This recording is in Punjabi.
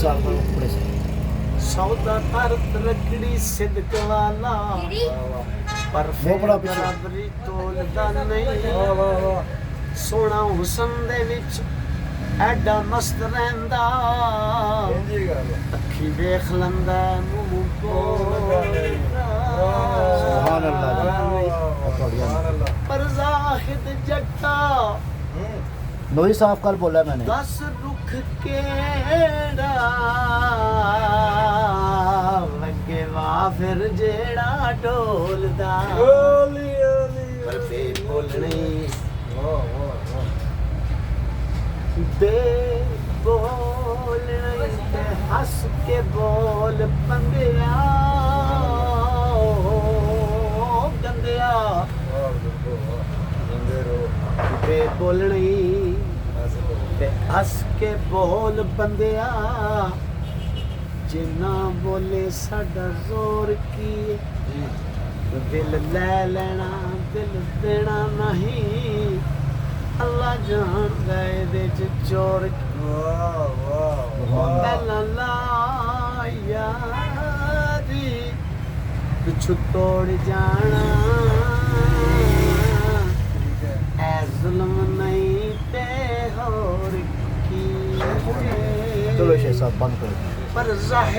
साहब का कपड़े से सौदा तरत रखड़ी सिद्क वाला पर वो बड़ा फिर पीछे। बराबरी तोलदा नहीं सोना हुसन दे विच ਐਡਾ ਮਸਤ ਰਹਿੰਦਾ ਅੱਖੀ ਵੇਖ ਲੰਦਾ ਮੂੰਹ ਬੋਲਦਾ सुभान अल्लाह ਪਰ ਜ਼ਾਹਿਦ ਜੱਟਾ नूरी साहब कल बोला मैंने ਦਸ ਰੁੱਖ ਕਿਹੜਾ ਲੱਗੇ ਵਾ ਫਿਰ ਜਿਹੜਾ ਢੋਲਦਾ ਪਰ ਬੇ ਬੋਲਣੀ ਬੇ ਬੋਲਣੀ ਤੇ ਹੱਸ ਕੇ ਬੋਲ ਪੰਗਿਆ ਗੰਦਿਆ ਬੇ ਬੋਲਣੀ ਤੇ ਹੱਸ ਕੇ ਬੋਲ ਬੰਦਿਆ ਜਿੰਨਾ ਬੋਲੇ ਸਾਡਾ ਜ਼ੋਰ ਕੀ ਦਿਲ ਲੈ ਲੈਣਾ ਦਿਲ ਦੇਣਾ ਨਹੀਂ ਅੱਲਾ ਜਾਣਦਾ ਇਹਦੇ ਚ ਚੋਰ ਪਹਿਲਾਂ ਲਾਇਆ ਦੀ ਪਿੱਛੋਂ ਤੋੜ ਜਾਣਾ ਐ ਜ਼ੁਲਮ ਨਹੀਂ ਤੇ ਹੋਰ ਕੀ चलो शेख साहब बंद करो ਪਰ ਜ਼ਾਹਿਰ